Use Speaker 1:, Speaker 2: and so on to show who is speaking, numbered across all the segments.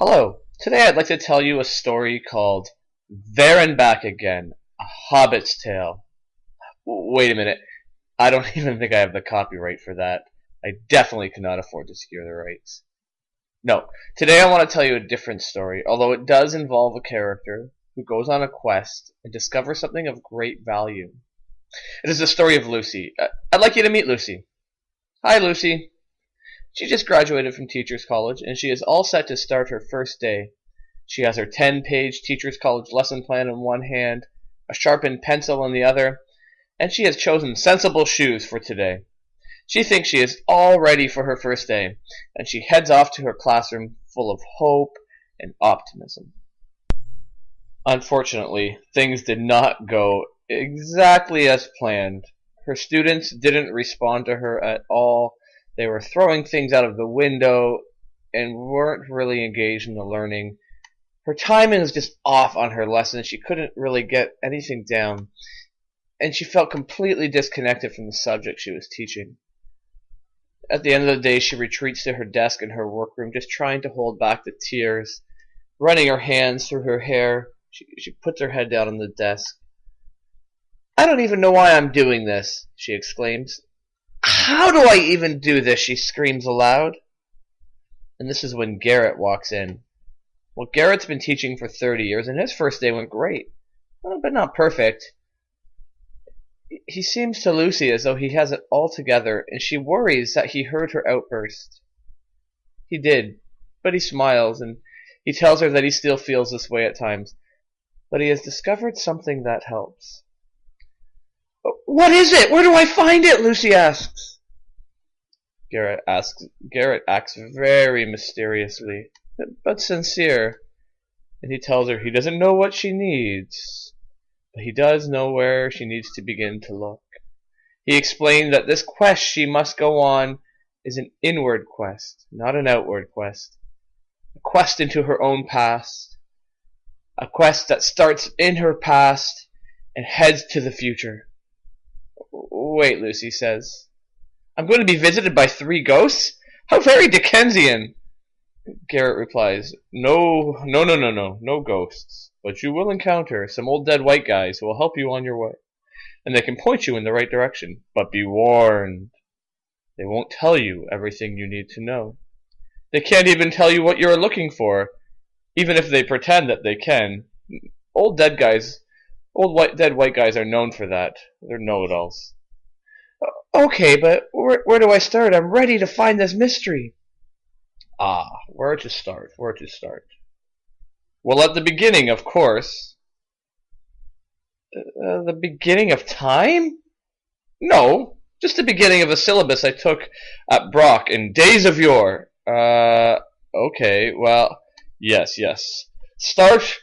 Speaker 1: Hello. Today I'd like to tell you a story called There and Back Again, A Hobbit's Tale. Wait a minute. I don't even think I have the copyright for that. I definitely cannot afford to secure the rights. No. Today I want to tell you a different story, although it does involve a character who goes on a quest and discovers something of great value. It is the story of Lucy. I'd like you to meet Lucy. Hi, Lucy. She just graduated from Teachers College, and she is all set to start her first day. She has her 10-page Teachers College lesson plan in one hand, a sharpened pencil in the other, and she has chosen sensible shoes for today. She thinks she is all ready for her first day, and she heads off to her classroom full of hope and optimism. Unfortunately, things did not go exactly as planned. Her students didn't respond to her at all. They were throwing things out of the window and weren't really engaged in the learning. Her timing was just off on her lessons. She couldn't really get anything down, and she felt completely disconnected from the subject she was teaching. At the end of the day, she retreats to her desk in her workroom, just trying to hold back the tears. Running her hands through her hair, she puts her head down on the desk. "I don't even know why I'm doing this," she exclaims. "How do I even do this?" she screams aloud. And this is when Garrett walks in. Well, Garrett's been teaching for 30 years, and his first day went great, but not perfect. He seems to Lucy as though he has it all together, and she worries that he heard her outburst. He did, but he smiles, and he tells her that he still feels this way at times, but he has discovered something that helps. "What is it? Where do I find it?" Lucy asks. Garrett acts very mysteriously, but sincere, and he tells her he doesn't know what she needs, but he does know where she needs to begin to look. He explained that this quest she must go on is an inward quest, not an outward quest. A quest into her own past. A quest that starts in her past and heads to the future. "Wait," Lucy says. "I'm going to be visited by 3 ghosts? How very Dickensian!" Garrett replies, No ghosts. But you will encounter some old dead white guys who will help you on your way. And they can point you in the right direction. But be warned. They won't tell you everything you need to know. They can't even tell you what you're looking for, even if they pretend that they can. Dead white guys are known for that. They're know-it-alls. "Okay, but where do I start? I'm ready to find this mystery." Where to start? Well, at the beginning, of course. The beginning of time? No, just the beginning of a syllabus I took at Brock in days of yore. Okay, well, yes. Start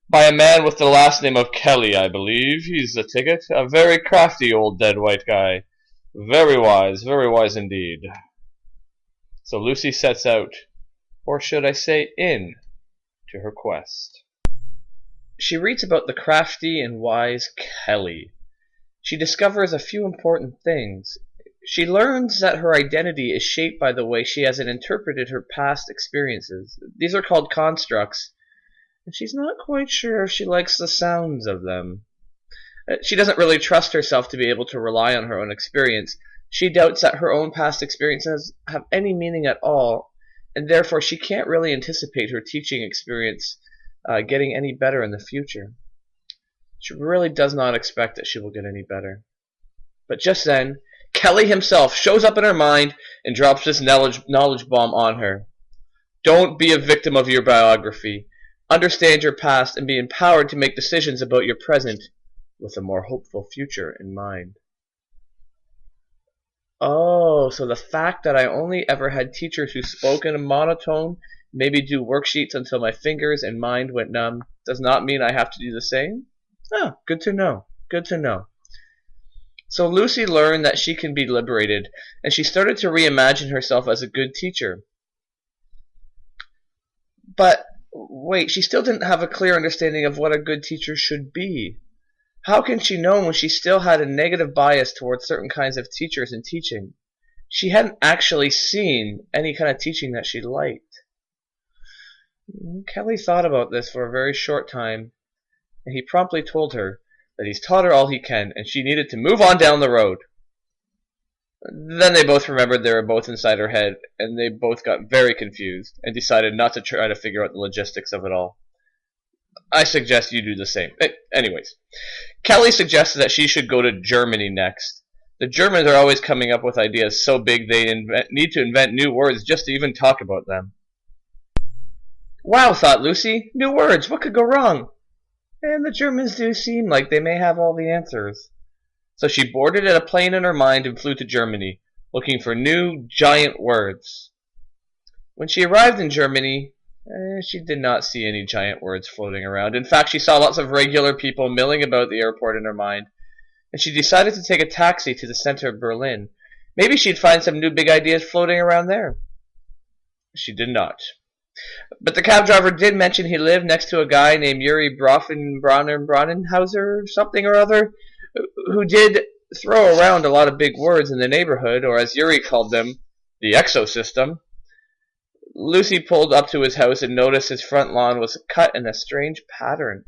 Speaker 1: by a man with the last name of Kelly, I believe. He's the ticket. A very crafty old dead white guy. Very wise indeed. So Lucy sets out, or should I say in, to her quest. She reads about the crafty and wise Kelly. She discovers a few important things. She learns that her identity is shaped by the way she has interpreted her past experiences. These are called constructs, and she's not quite sure if she likes the sounds of them. She doesn't really trust herself to be able to rely on her own experience. She doubts that her own past experiences have any meaning at all, and therefore she can't really anticipate her teaching experience getting any better in the future. She really does not expect that she will get any better. But just then, Kelly himself shows up in her mind and drops this knowledge bomb on her. Don't be a victim of your biography. Understand your past and be empowered to make decisions about your present with a more hopeful future in mind. Oh, so the fact that I only ever had teachers who spoke in a monotone, maybe do worksheets until my fingers and mind went numb, does not mean I have to do the same? Oh, good to know. So Lucy learned that she can be liberated, and she started to reimagine herself as a good teacher. But wait, she still didn't have a clear understanding of what a good teacher should be. How can she know when she still had a negative bias towards certain kinds of teachers and teaching? She hadn't actually seen any kind of teaching that she liked. Kelly thought about this for a very short time, and he promptly told her that he's taught her all he can, and she needed to move on down the road. Then they both remembered they were both inside her head, and they both got very confused, and decided not to try to figure out the logistics of it all. I suggest you do the same. Anyways, Kelly suggested that she should go to Germany next. The Germans are always coming up with ideas so big they need to invent new words just to even talk about them. Wow, thought Lucy, new words, what could go wrong? And the Germans do seem like they may have all the answers. So she boarded a plane in her mind and flew to Germany, looking for new, giant words. When she arrived in Germany, she did not see any giant words floating around. In fact, she saw lots of regular people milling about the airport in her mind, and she decided to take a taxi to the center of Berlin. Maybe she'd find some new big ideas floating around there. She did not. But the cab driver did mention he lived next to a guy named Yuri Bronnenhauser, something or other, who did throw around a lot of big words in the neighborhood, or as Yuri called them, the exosystem. Lucy pulled up to his house and noticed his front lawn was cut in a strange pattern.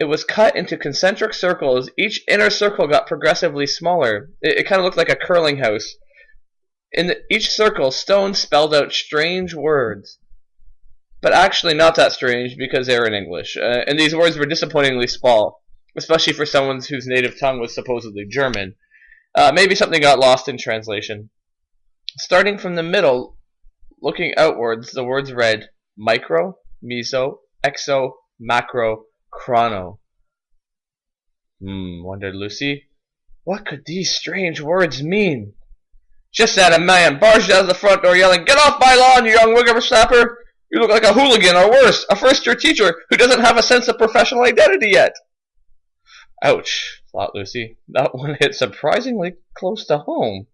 Speaker 1: It was cut into concentric circles. Each inner circle got progressively smaller. It kind of looked like a curling house. In each circle, stones spelled out strange words. But actually not that strange because they were in English. And these words were disappointingly small, especially for someone whose native tongue was supposedly German. Maybe something got lost in translation. Starting from the middle, looking outwards, the words read micro, meso, exo, macro, chrono. Wondered Lucy. What could these strange words mean? Just then a man barged out of the front door yelling, "Get off my lawn, you young whippersnapper! You look like a hooligan, or worse, a first-year teacher who doesn't have a sense of professional identity yet." Ouch, thought Lucy. That one hit surprisingly close to home.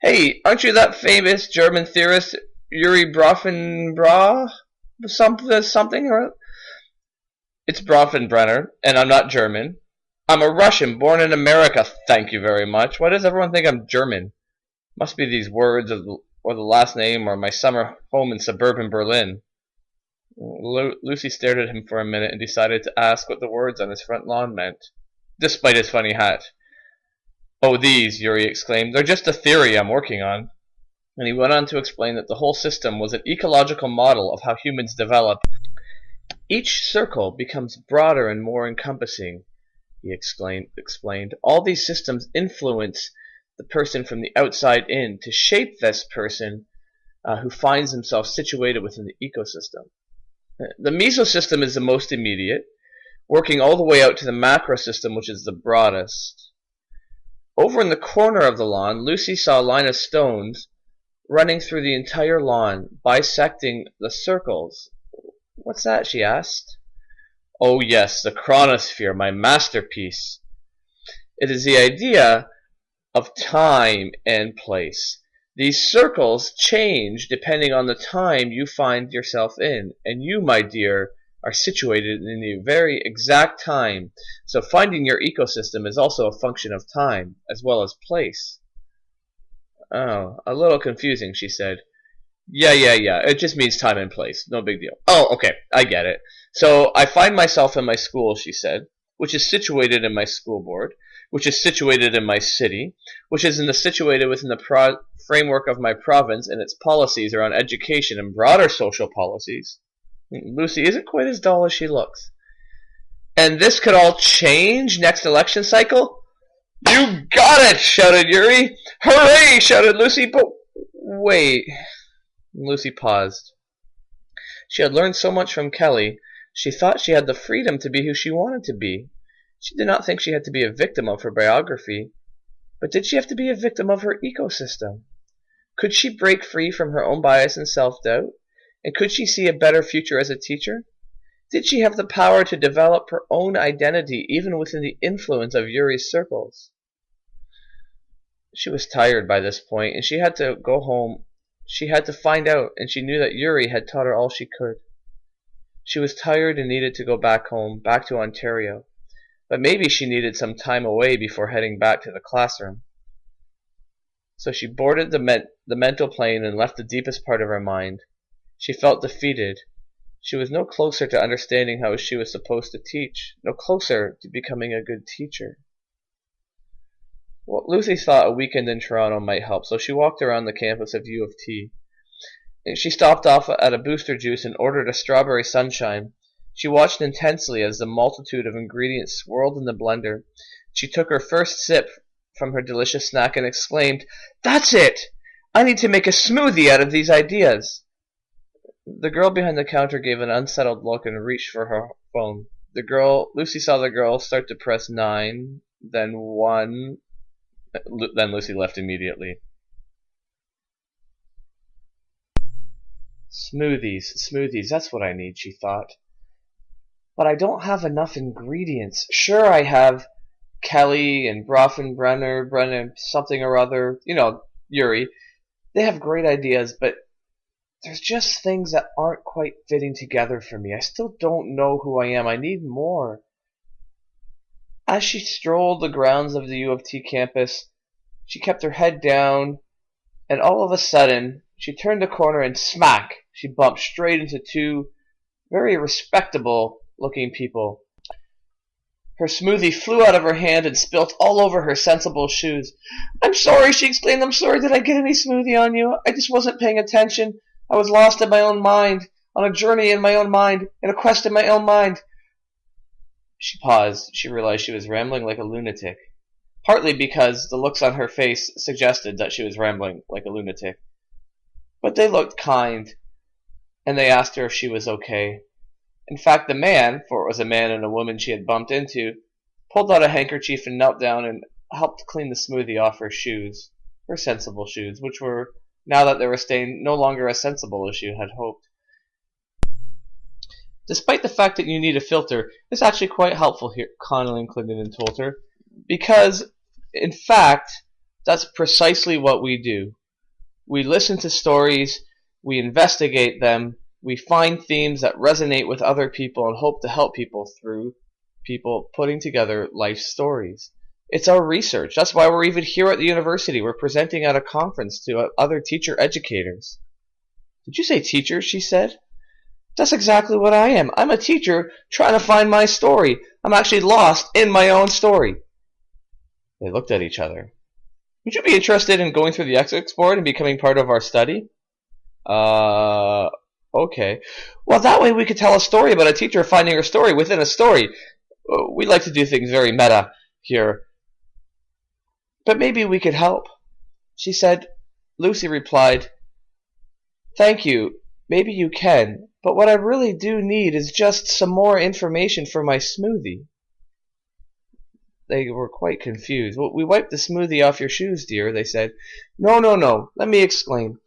Speaker 1: Hey, aren't you that famous German theorist Yuri Brofenbra? Something or It's Brofenbrenner, and I'm not German. I'm a Russian, born in America, thank you very much. Why does everyone think I'm German? Must be these words or the last name or my summer home in suburban Berlin. Lucy stared at him for a minute and decided to ask what the words on his front lawn meant, despite his funny hat. "Oh, these," Yuri exclaimed. "They're just a theory I'm working on." And he went on to explain that the whole system was an ecological model of how humans develop. Each circle becomes broader and more encompassing, he explained. All these systems influence the person from the outside in to shape this person who finds himself situated within the ecosystem. The mesosystem is the most immediate, working all the way out to the macrosystem, which is the broadest. Over in the corner of the lawn, Lucy saw a line of stones running through the entire lawn, bisecting the circles. "What's that?" she asked. "Oh yes, the chronosphere, my masterpiece. It is the idea of time and place. These circles change depending on the time you find yourself in, and you, my dear, are situated in the very exact time, so finding your ecosystem is also a function of time, as well as place." "Oh, a little confusing," she said. Yeah, it just means time and place, no big deal." "Oh, okay, I get it. So I find myself in my school," she said, "which is situated in my school board, which is situated in my city, which is situated within the framework of my province and its policies around education and broader social policies." Lucy isn't quite as dull as she looks. "And this could all change next election cycle?" "You got it!" shouted Yuri. "Hooray!" shouted Lucy. "But wait." Lucy paused. She had learned so much from Kelly, she thought she had the freedom to be who she wanted to be. She did not think she had to be a victim of her biography. But did she have to be a victim of her ecosystem? Could she break free from her own bias and self-doubt? And could she see a better future as a teacher? Did she have the power to develop her own identity even within the influence of Yuri's circles? She was tired by this point, and she had to go home. She had to find out, and she knew that Yuri had taught her all she could. She was tired and needed to go back home, back to Ontario. But maybe she needed some time away before heading back to the classroom. So she boarded the mental plane and left the deepest part of her mind. She felt defeated. She was no closer to understanding how she was supposed to teach, no closer to becoming a good teacher. Well, Lucy thought a weekend in Toronto might help, so she walked around the campus of U of T. She stopped off at a Booster Juice and ordered a strawberry sunshine. She watched intensely as the multitude of ingredients swirled in the blender. She took her first sip from her delicious snack and exclaimed, "That's it! I need to make a smoothie out of these ideas." The girl behind the counter gave an unsettled look and reached for her phone. Lucy saw the girl start to press 9, then 1, then Lucy left immediately. Smoothies, that's what I need, she thought. But I don't have enough ingredients. Sure, I have Kelly and Brennan, something or other, Yuri. They have great ideas, but there's just things that aren't quite fitting together for me. I still don't know who I am. I need more. As she strolled the grounds of the U of T campus, she kept her head down, and all of a sudden, she turned a corner and smack! She bumped straight into two very respectable-looking people. Her smoothie flew out of her hand and spilt all over her sensible shoes. "I'm sorry," she exclaimed. "I'm sorry. Did I get any smoothie on you? I just wasn't paying attention. I was lost in my own mind, on a journey in my own mind, in a quest in my own mind." She paused. She realized she was rambling like a lunatic, partly because the looks on her face suggested that she was rambling like a lunatic. But they looked kind, and they asked her if she was okay. In fact, the man, for it was a man and a woman she had bumped into, pulled out a handkerchief and knelt down and helped clean the smoothie off her shoes, her sensible shoes, which were, now that they were stained, no longer as sensible as she had hoped. Despite the fact that you need a filter, it's actually quite helpful here, Connelly Clinton told her, because, in fact, that's precisely what we do. We listen to stories, we investigate them, we find themes that resonate with other people and hope to help people through people putting together life stories. It's our research. That's why we're even here at the university. We're presenting at a conference to other teacher educators. "Did you say teachers?" she said. "That's exactly what I am. I'm a teacher trying to find my story. I'm actually lost in my own story." They looked at each other. "Would you be interested in going through the ethics board and becoming part of our study?" Okay. "Well, that way we could tell a story about a teacher finding her story within a story. We like to do things very meta here. But maybe we could help," she said. Lucy replied, "Thank you. Maybe you can. But what I really do need is just some more information for my smoothie." They were quite confused. "Well, we wiped the smoothie off your shoes, dear," they said. No. Let me explain.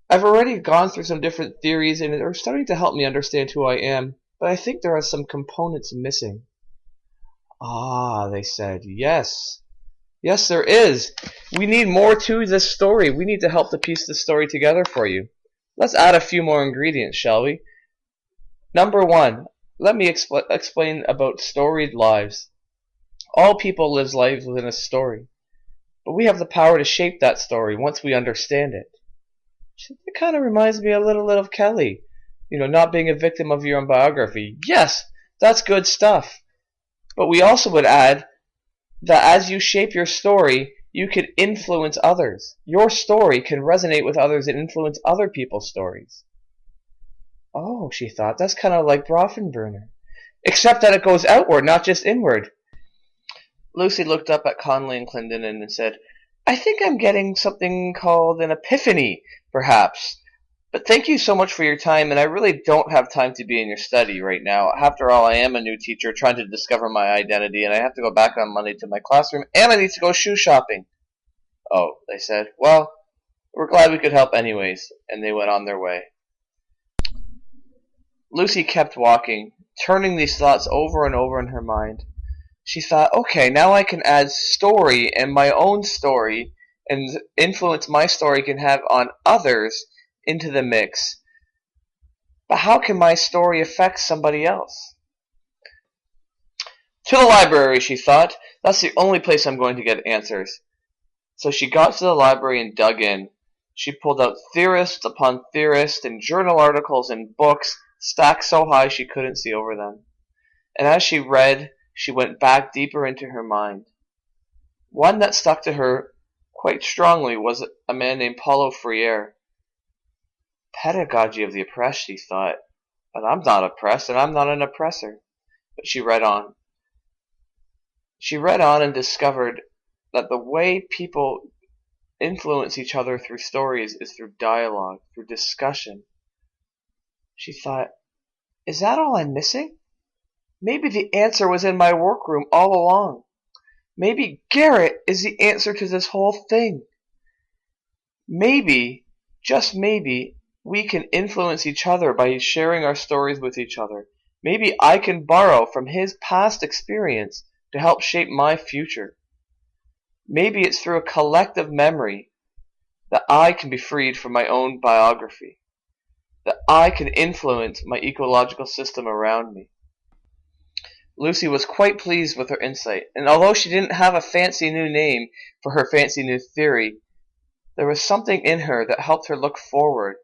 Speaker 1: I've already gone through some different theories, and they're starting to help me understand who I am, but I think there are some components missing." "Ah," they said. Yes, there is. We need more to this story. We need to help to piece this story together for you. Let's add a few more ingredients, shall we? Number 1, let me explain about storied lives. All people live lives within a story, but we have the power to shape that story once we understand it. It kind of reminds me a little of Kelly. Not being a victim of your own biography. Yes, that's good stuff. But we also would add that as you shape your story, you can influence others. Your story can resonate with others and influence other people's stories. Oh, she thought, that's kind of like Brofenbruner. Except that it goes outward, not just inward. Lucy looked up at Connelly and Clinton and said, "I think I'm getting something called an epiphany, perhaps. But thank you so much for your time, and I really don't have time to be in your study right now. After all, I am a new teacher trying to discover my identity, and I have to go back on Monday to my classroom, and I need to go shoe shopping." "Oh," they said. "Well, we're glad we could help anyways," and they went on their way. Lucy kept walking, turning these thoughts over and over in her mind. She thought, okay, now I can add story and my own story and influence my story can have on others into the mix. But how can my story affect somebody else? To the library, she thought. That's the only place I'm going to get answers. So she got to the library and dug in. She pulled out theorist upon theorist and journal articles and books stacked so high she couldn't see over them. And as she read, she went back deeper into her mind. One that stuck to her quite strongly was a man named Paulo Freire. Pedagogy of the oppressed, she thought. But I'm not oppressed, and I'm not an oppressor. But she read on. She read on and discovered that the way people influence each other through stories is through dialogue, through discussion. She thought, is that all I'm missing? Maybe the answer was in my workroom all along. Maybe Garrett is the answer to this whole thing. Maybe, just maybe, we can influence each other by sharing our stories with each other. Maybe I can borrow from his past experience to help shape my future. Maybe it's through a collective memory that I can be freed from my own biography, that I can influence my ecological system around me. Lucy was quite pleased with her insight, and although she didn't have a fancy new name for her fancy new theory, there was something in her that helped her look forward.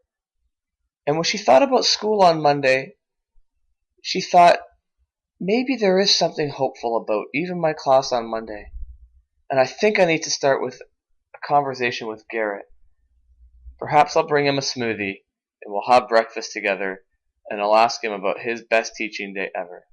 Speaker 1: And when she thought about school on Monday, she thought, maybe there is something hopeful about even my class on Monday. And I think I need to start with a conversation with Garrett. Perhaps I'll bring him a smoothie, and we'll have breakfast together, and I'll ask him about his best teaching day ever.